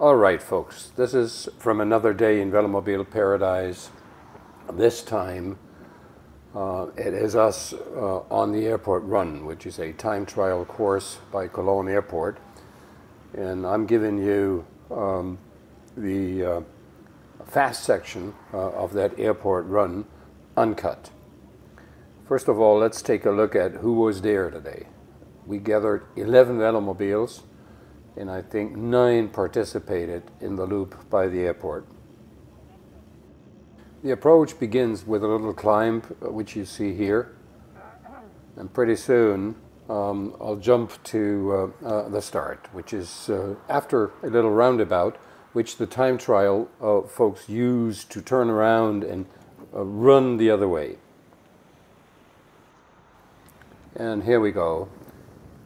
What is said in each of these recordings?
All right, folks, this is from another day in Velomobile Paradise. This time it is us on the airport run, which is a time trial course by Cologne Airport. And I'm giving you the fast section of that airport run uncut. First of all, let's take a look at who was there today. We gathered 11 Velomobiles, and I think 9 participated in the loop by the airport. The approach begins with a little climb, which you see here, and pretty soon I'll jump to the start, which is after a little roundabout, which the time trial folks use to turn around and run the other way. And here we go.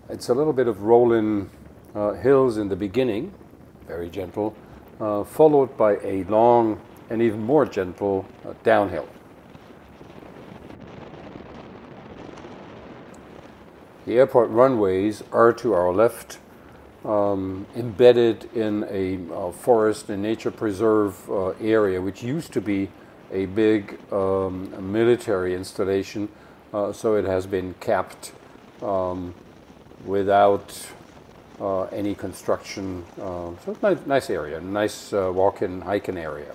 It's a little bit of rolling hills in the beginning, very gentle, followed by a long and even more gentle downhill. The airport runways are to our left, embedded in a forest and nature preserve area, which used to be a big military installation, so it has been capped without any construction. So it's a nice area, nice walk-in, hiking area.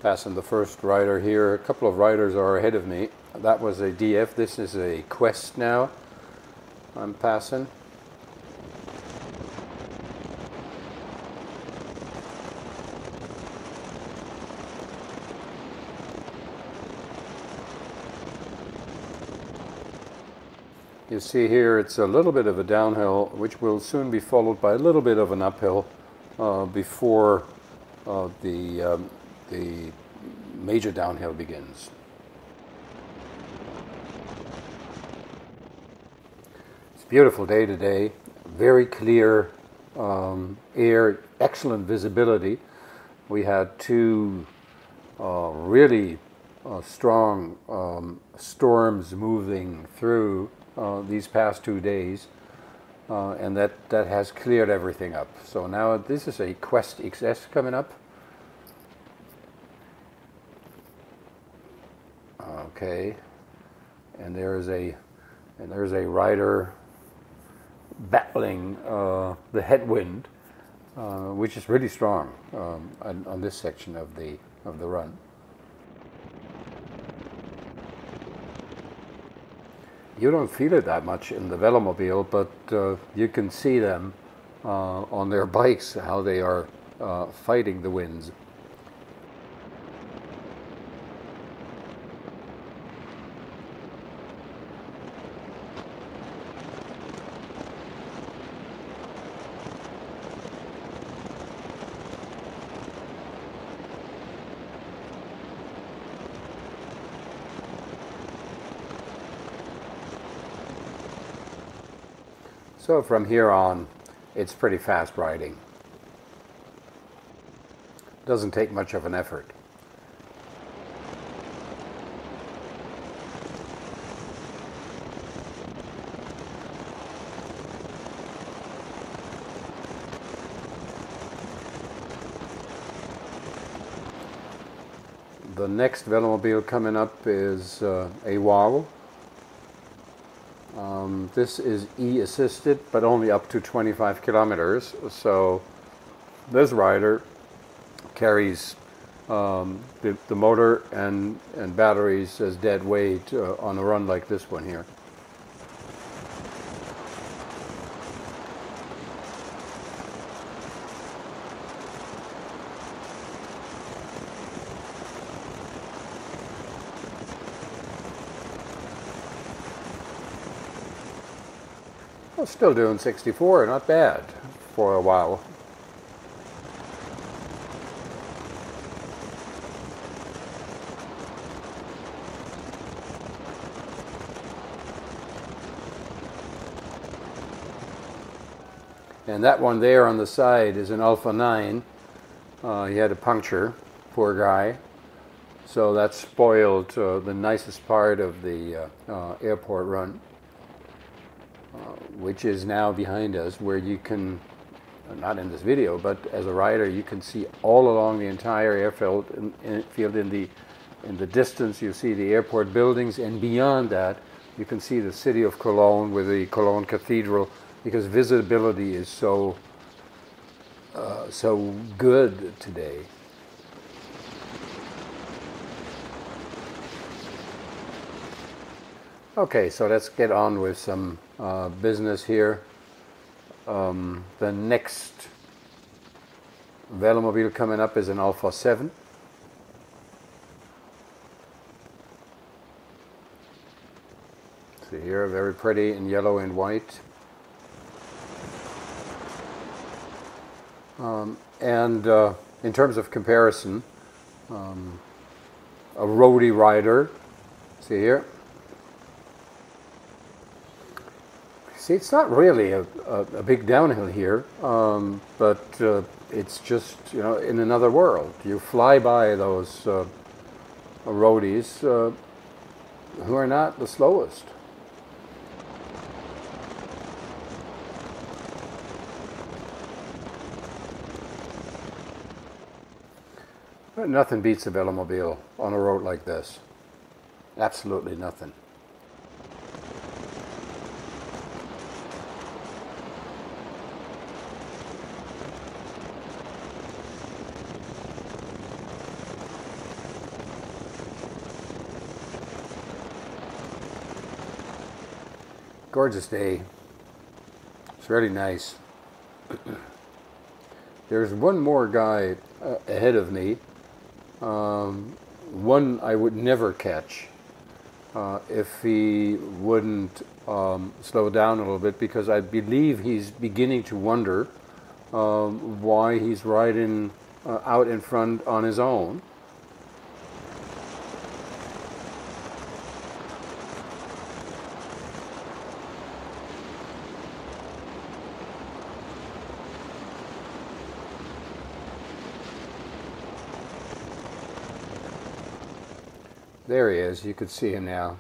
Passing the first rider here. A couple of riders are ahead of me. That was a DF. This is a Quest now. I'm passing. You see here it's a little bit of a downhill, which will soon be followed by a little bit of an uphill before the major downhill begins. It's a beautiful day today, very clear air, excellent visibility. We had 2 really strong storms moving through these past 2 days, and that has cleared everything up. So now this is a Quest XS coming up. Okay, and there's a rider battling the headwind, which is really strong on this section of the run. You don't feel it that much in the Velomobile, but you can see them on their bikes, how they are fighting the winds. So from here on, it's pretty fast riding. Doesn't take much of an effort. The next Velomobile coming up is a WOW. This is E-assisted, but only up to 25 kilometers. So this rider carries the motor and batteries as dead weight on a run like this one here. Well, still doing 64, not bad for a while. And that one there on the side is an Alpha 9. He had a puncture, poor guy. So that spoiled the nicest part of the airport run. which is now behind us, where you can, not in this video, but as a rider, you can see all along the entire airfield. In the distance, you see the airport buildings, and beyond that, you can see the city of Cologne with the Cologne Cathedral, because visibility is so good today. Okay, so let's get on with some business here. The next Velomobile coming up is an Alpha 7. See here, very pretty in yellow and white. In terms of comparison, a roadie rider, see here. See, it's not really a big downhill here, but it's just, you know, in another world. You fly by those roadies who are not the slowest. But nothing beats a Velomobile on a road like this. Absolutely nothing. Gorgeous day. It's really nice. There's one more guy ahead of me. One I would never catch if he wouldn't slow down a little bit, because I believe he's beginning to wonder why he's riding out in front on his own. There he is, you could see him now.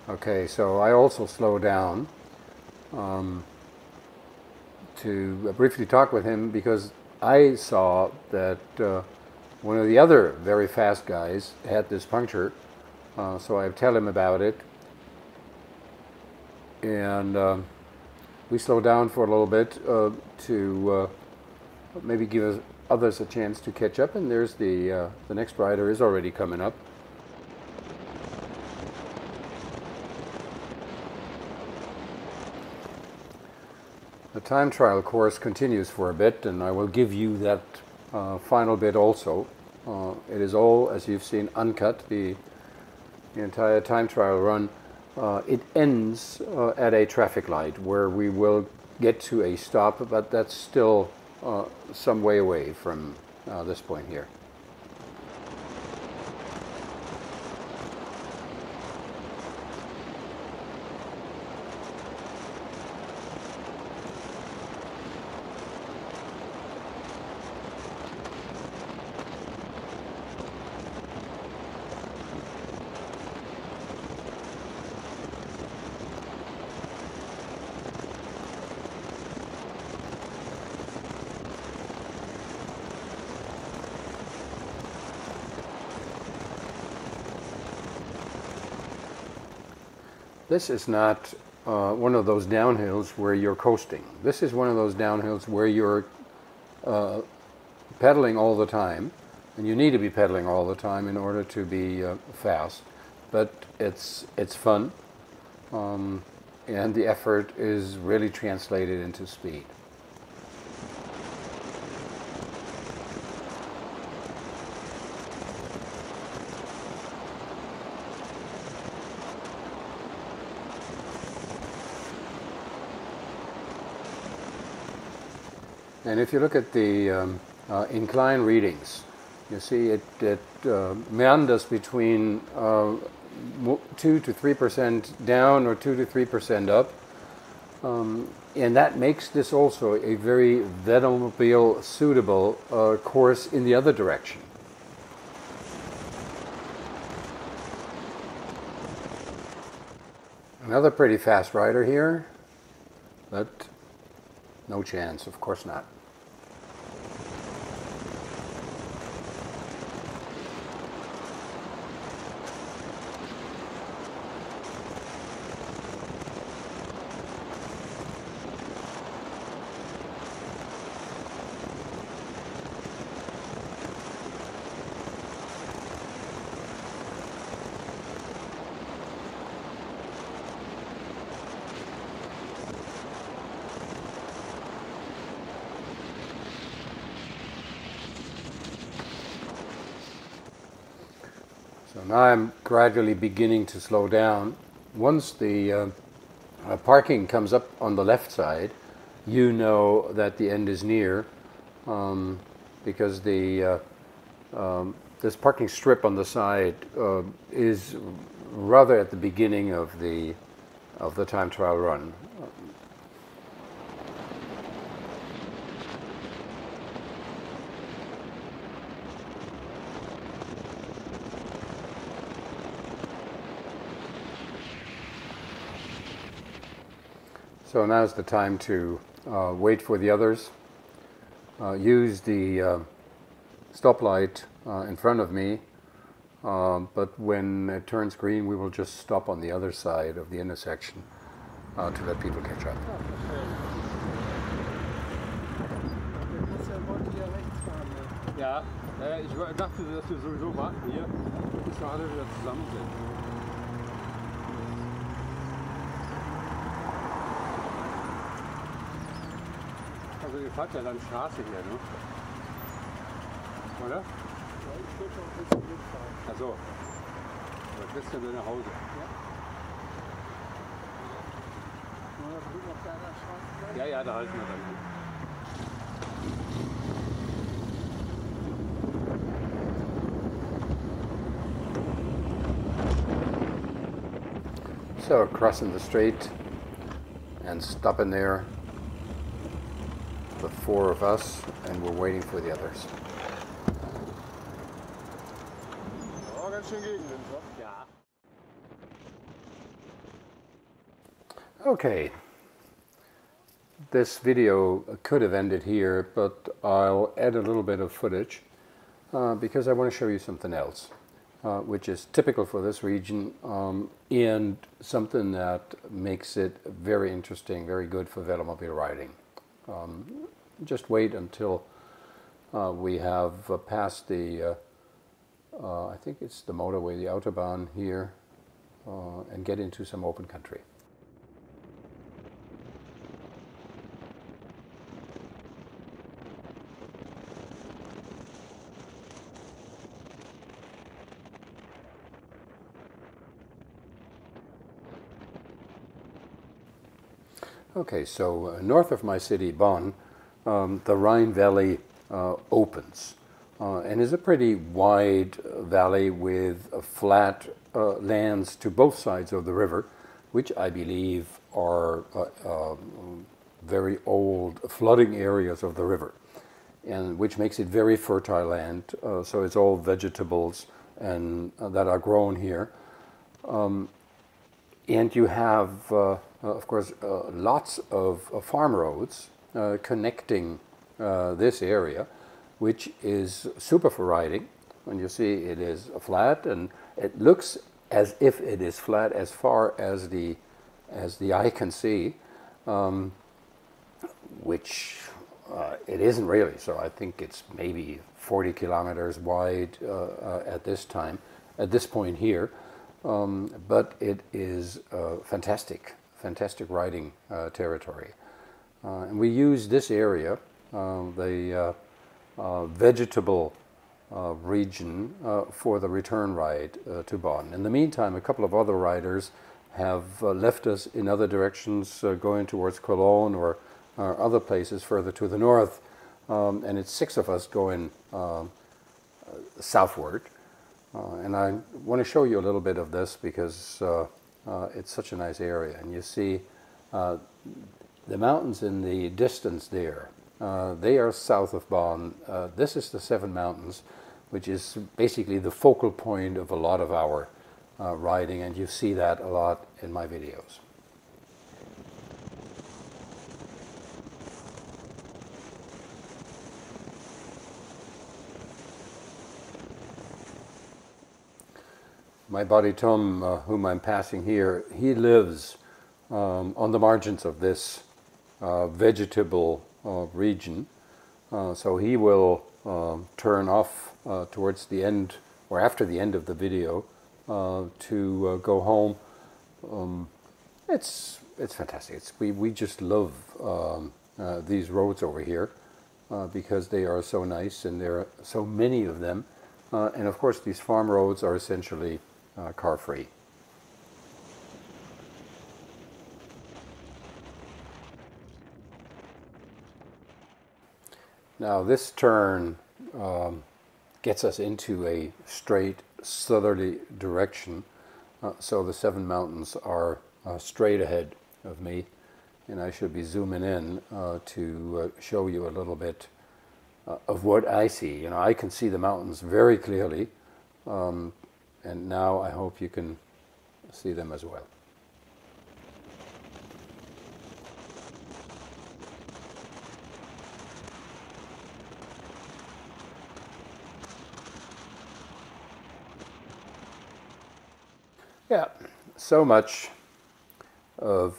Okay, so I also slow down to briefly talk with him, because I saw that one of the other very fast guys had this puncture, so I tell him about it, and we slow down for a little bit to maybe give others a chance to catch up, and there's the next rider is already coming up. The time trial course continues for a bit, and I will give you that final bit also. It is all, as you've seen, uncut, the entire time trial run. It ends at a traffic light where we will get to a stop, but that's still some way away from this point here. This is not one of those downhills where you're coasting. This is one of those downhills where you're pedaling all the time, and you need to be pedaling all the time in order to be fast. But it's fun, and the effort is really translated into speed. And if you look at the incline readings, you see it meanders between 2 to 3% down or 2 to 3% up. And that makes this also a very Velomobile suitable course in the other direction. Another pretty fast rider here, but no chance, of course not. So now I'm gradually beginning to slow down. Once the parking comes up on the left side, you know that the end is near, because the this parking strip on the side is rather at the beginning of the time trial run. So now's the time to wait for the others. Use the stoplight in front of me, but when it turns green, we will just stop on the other side of the intersection to let people catch up. Ja, ich dachte, dass wir sowieso warten hier, bis wir alle wieder zusammen sind. Also ihr fahrt ja dann Straße hier, ne? Oder? Ja, ich will schon ein bisschen mitfahren. Ach so. Aber fährst du dann nach Hause? Ja. Wollen wir drüben auf deiner Straße bleiben? Ja, da halten wir dann hin. So crossing the street and stopping there, the four of us, and we're waiting for the others. Oh, ganz schön Gegenwind, ja. Okay, this video could have ended here, but I'll add a little bit of footage because I want to show you something else, which is typical for this region, and something that makes it very interesting, very good for velomobile riding. Just wait until we have passed the, I think it's the motorway, the Autobahn here, and get into some open country. Okay, so north of my city, Bonn, the Rhine Valley opens and is a pretty wide valley with flat lands to both sides of the river, which I believe are very old flooding areas of the river, and which makes it very fertile land. So it's all vegetables and that are grown here. And you have, of course, lots of farm roads connecting this area, which is super for riding. And you see it is flat, and it looks as if it is flat as far as the eye can see, which it isn't really. So I think it's maybe 40 kilometers wide at this point here. But it is fantastic riding territory. And we use this area, the vegetable region, for the return ride to Bonn. In the meantime, a couple of other riders have left us in other directions, going towards Cologne or other places further to the north. And it's 6 of us going southward. And I want to show you a little bit of this because it's such a nice area. And you see the mountains in the distance there. They are south of Bonn. This is the Seven Mountains, which is basically the focal point of a lot of our riding, and you see that a lot in my videos. My buddy Tom, whom I'm passing here, he lives on the margins of this vegetable region. So he will turn off towards the end, or after the end of the video, to go home. It's fantastic. We just love these roads over here because they are so nice and there are so many of them. And of course these farm roads are essentially car-free. Now this turn gets us into a straight southerly direction, so the Seven Mountains are straight ahead of me, and I should be zooming in to show you a little bit of what I see. You know, I can see the mountains very clearly, and now I hope you can see them as well. Yeah, so much of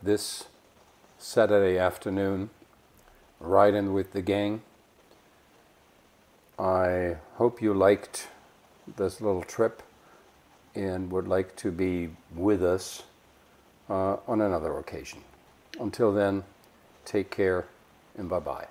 this Saturday afternoon riding with the gang. I hope you liked this little trip and would like to be with us on another occasion. Until then, take care and bye-bye.